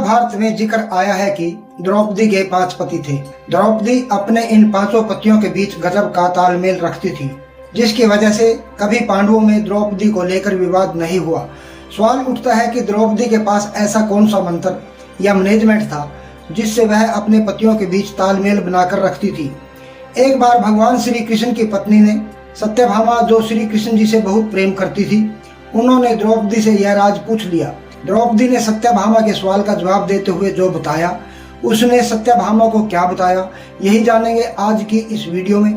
महाभारत में जिक्र आया है कि द्रौपदी के 5 पति थे। द्रौपदी अपने इन 5 पतियों के बीच गजब का तालमेल रखती थी, जिसकी वजह से कभी पांडवों में द्रौपदी को लेकर विवाद नहीं हुआ। सवाल उठता है कि द्रौपदी के पास ऐसा कौन सा मंत्र या मैनेजमेंट था जिससे वह अपने पतियों के बीच तालमेल बनाकर रखती थी। एक बार भगवान श्री कृष्ण की पत्नी ने सत्यभामा, जो श्री कृष्ण जी से बहुत प्रेम करती थी, उन्होंने द्रौपदी से यह राज पूछ लिया। द्रौपदी ने सत्यभामा के सवाल का जवाब देते हुए जो बताया, उसने सत्यभामा को क्या बताया, यही जानेंगे आज की इस वीडियो में।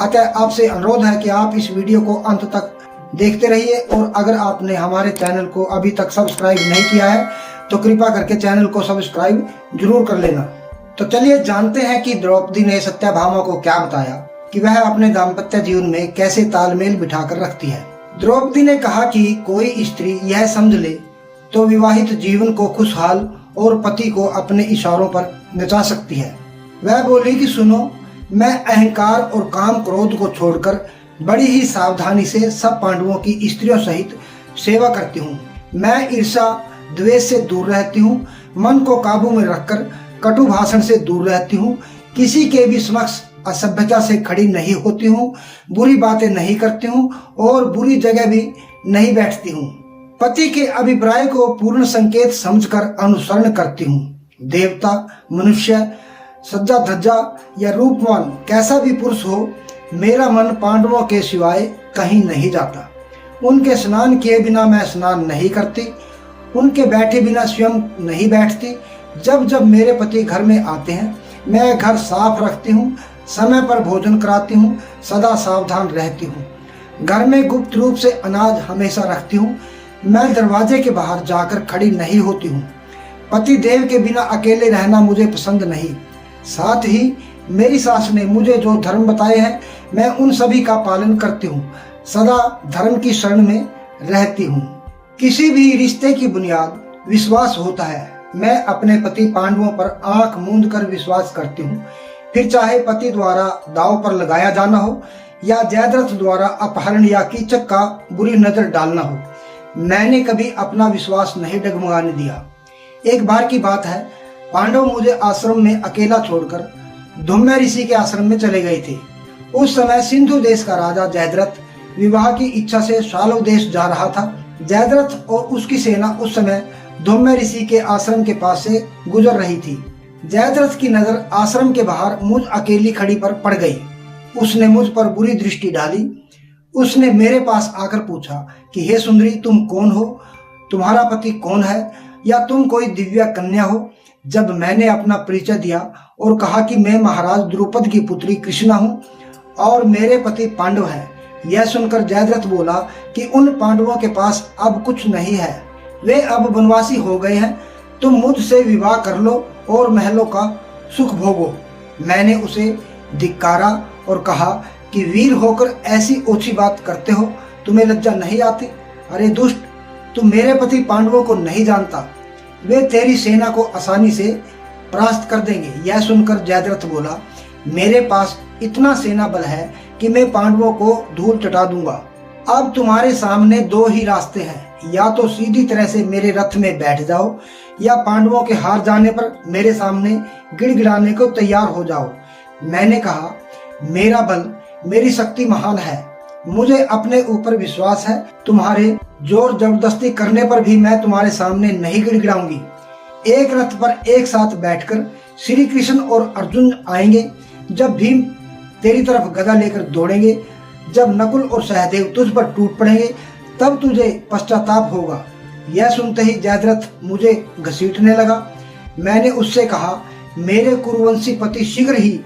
अतः आपसे अनुरोध है कि आप इस वीडियो को अंत तक देखते रहिए, और अगर आपने हमारे चैनल को अभी तक सब्सक्राइब नहीं किया है तो कृपया करके चैनल को सब्सक्राइब जरूर कर लेना। तो चलिए जानते हैं कि द्रौपदी ने सत्यभामा को क्या बताया कि वह अपने दाम्पत्य जीवन में कैसे तालमेल बिठाकर रखती है। द्रौपदी ने कहा कि कोई स्त्री यह समझ ले तो विवाहित जीवन को खुशहाल और पति को अपने इशारों पर नचा सकती है। वह बोली कि सुनो, मैं अहंकार और काम क्रोध को छोड़कर बड़ी ही सावधानी से सब पांडवों की स्त्रियों सहित सेवा करती हूँ। मैं ईर्ष्या द्वेष से दूर रहती हूँ, मन को काबू में रखकर कटु भाषण से दूर रहती हूँ, किसी के भी समक्ष असभ्यता से खड़ी नहीं होती हूँ, बुरी बातें नहीं करती हूँ और बुरी जगह भी नहीं बैठती हूँ। पति के अभिप्राय को पूर्ण संकेत समझकर अनुसरण करती हूँ। देवता, मनुष्य, सज्जा धज्जा या रूपवान कैसा भी पुरुष हो, मेरा मन पांडवों के सिवाय कहीं नहीं जाता। उनके स्नान किए बिना मैं स्नान नहीं करती, उनके बैठे बिना स्वयं नहीं बैठती। जब जब मेरे पति घर में आते हैं, मैं घर साफ रखती हूँ, समय पर भोजन कराती हूँ, सदा सावधान रहती हूँ। घर में गुप्त रूप से अनाज हमेशा रखती हूँ। मैं दरवाजे के बाहर जाकर खड़ी नहीं होती हूँ। पति देव के बिना अकेले रहना मुझे पसंद नहीं। साथ ही मेरी सास ने मुझे जो धर्म बताए हैं, मैं उन सभी का पालन करती हूँ। सदा धर्म की शरण में रहती हूँ। किसी भी रिश्ते की बुनियाद विश्वास होता है। मैं अपने पति पांडवों पर आंख मूंद कर विश्वास करती हूँ, फिर चाहे पति द्वारा दांव पर लगाया जाना हो या जयद्रथ द्वारा अपहरण या कीचक का बुरी नजर डालना हो, मैंने कभी अपना विश्वास नहीं डगमगाने दिया। एक बार की बात है, पांडव मुझे आश्रम में अकेला छोड़कर धुम्य ऋषि के आश्रम में चले गए थे। उस समय सिंधु देश का राजा जयद्रथ विवाह की इच्छा से शाल्व देश जा रहा था। जयद्रथ और उसकी सेना उस समय धुम्य ऋषि के आश्रम के पास से गुजर रही थी। जयद्रथ की नजर आश्रम के बाहर मुझ अकेली खड़ी पर पड़ गई। उसने मुझ पर बुरी दृष्टि डाली। उसने मेरे पास आकर पूछा कि हे सुंदरी, तुम कौन हो, तुम्हारा पति कौन है, या तुम कोई दिव्या कन्या हो। जब मैंने अपना परिचय दिया और कहा कि मैं महाराज द्रुपद की पुत्री कृष्णा हूँ और मेरे पति पांडव हैं, यह सुनकर जयद्रथ बोला कि उन पांडवों के पास अब कुछ नहीं है, वे अब वनवासी हो गए हैं। तुम मुझसे विवाह कर लो और महलों का सुख भोगो। मैंने उसे धिक्कारा और कहा कि वीर होकर ऐसी ओछी बात करते हो, तुम्हें लज्जा नहीं आती? अरे दुष्ट, तुम मेरे पति पांडवों को नहीं जानता, वे तेरी सेना को आसानी से परास्त कर देंगे। यह सुनकर जयद्रथ बोला, मेरे पास इतना सेना बल है कि मैं पांडवों को धूल चटा दूंगा। अब तुम्हारे सामने 2 ही रास्ते हैं, या तो सीधी तरह से मेरे रथ में बैठ जाओ, या पांडवों के हार जाने पर मेरे सामने गिड़गिड़ाने को तैयार हो जाओ। मैंने कहा, मेरा बल, मेरी शक्ति महान है, मुझे अपने ऊपर विश्वास है। तुम्हारे जोर जबरदस्ती करने पर भी मैं तुम्हारे सामने नहीं गिड़गिड़ाऊंगी। एक रथ पर एक साथ बैठकर श्री कृष्ण और अर्जुन आएंगे। जब भीम तेरी तरफ गदा लेकर दौड़ेंगे, जब नकुल और सहदेव तुझ पर टूट पड़ेंगे, तब तुझे पश्चाताप होगा। यह सुनते ही जयद्रथ मुझे घसीटने लगा। मैंने उससे कहा, मेरे कुरुवंशी पति शीघ्र ही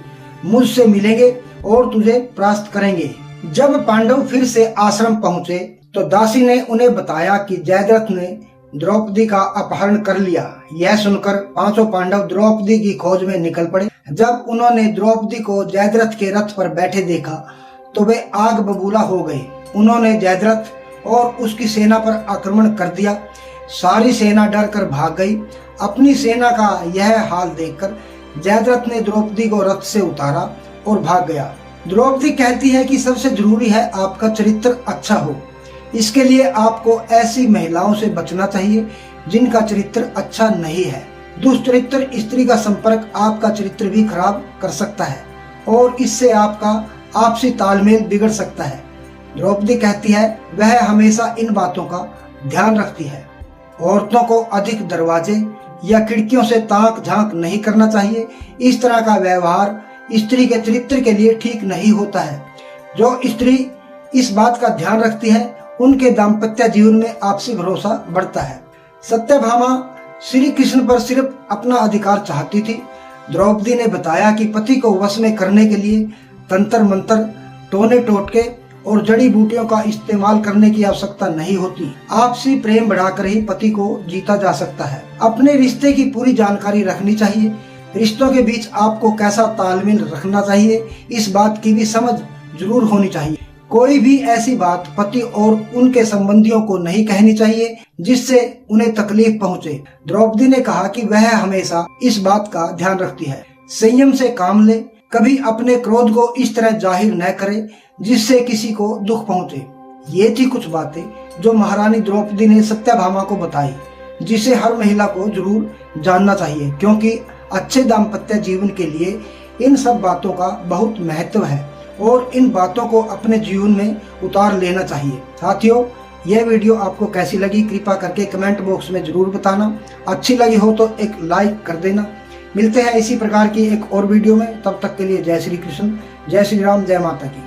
मुझसे मिलेंगे और तुझे परास्त करेंगे। जब पांडव फिर से आश्रम पहुंचे तो दासी ने उन्हें बताया कि जयद्रथ ने द्रौपदी का अपहरण कर लिया। यह सुनकर 5 पांडव द्रौपदी की खोज में निकल पड़े। जब उन्होंने द्रौपदी को जयद्रथ के रथ पर बैठे देखा तो वे आग बबूला हो गए। उन्होंने जयद्रथ और उसकी सेना पर आक्रमण कर दिया। सारी सेना डर कर भाग गई। अपनी सेना का यह हाल देखकर जयद्रथ ने द्रौपदी को रथ से उतारा और भाग गया। द्रौपदी कहती है कि सबसे जरूरी है आपका चरित्र अच्छा हो। इसके लिए आपको ऐसी महिलाओं से बचना चाहिए जिनका चरित्र अच्छा नहीं है। दुष्चरित्र स्त्री का संपर्क आपका चरित्र भी खराब कर सकता है और इससे आपका आपसी तालमेल बिगड़ सकता है। द्रौपदी कहती है वह हमेशा इन बातों का ध्यान रखती है। औरतों को अधिक दरवाजे या खिड़कियों से ताक झांक नहीं करना चाहिए। इस तरह का व्यवहार स्त्री के चरित्र के लिए ठीक नहीं होता है। जो स्त्री इस बात का ध्यान रखती है उनके दाम्पत्य जीवन में आपसी भरोसा बढ़ता है। सत्यभामा श्री कृष्ण पर सिर्फ अपना अधिकार चाहती थी। द्रौपदी ने बताया कि पति को वश में करने के लिए तंत्र मंत्र, टोने टोटके और जड़ी बूटियों का इस्तेमाल करने की आवश्यकता नहीं होती। आपसी प्रेम बढ़ाकर ही पति को जीता जा सकता है। अपने रिश्ते की पूरी जानकारी रखनी चाहिए। रिश्तों के बीच आपको कैसा तालमेल रखना चाहिए, इस बात की भी समझ जरूर होनी चाहिए। कोई भी ऐसी बात पति और उनके संबंधियों को नहीं कहनी चाहिए जिससे उन्हें तकलीफ पहुंचे। द्रौपदी ने कहा कि वह हमेशा इस बात का ध्यान रखती है। संयम से काम ले, कभी अपने क्रोध को इस तरह जाहिर न करे जिससे किसी को दुख पहुंचे। ये थी कुछ बातें जो महारानी द्रौपदी ने सत्यभामा को बताई, जिसे हर महिला को जरूर जानना चाहिए, क्योंकि अच्छे दाम्पत्य जीवन के लिए इन सब बातों का बहुत महत्व है और इन बातों को अपने जीवन में उतार लेना चाहिए। साथियों, यह वीडियो आपको कैसी लगी कृपया करके कमेंट बॉक्स में जरूर बताना। अच्छी लगी हो तो एक लाइक कर देना। मिलते हैं इसी प्रकार की एक और वीडियो में। तब तक के लिए जय श्री कृष्ण, जय श्री राम, जय माता की।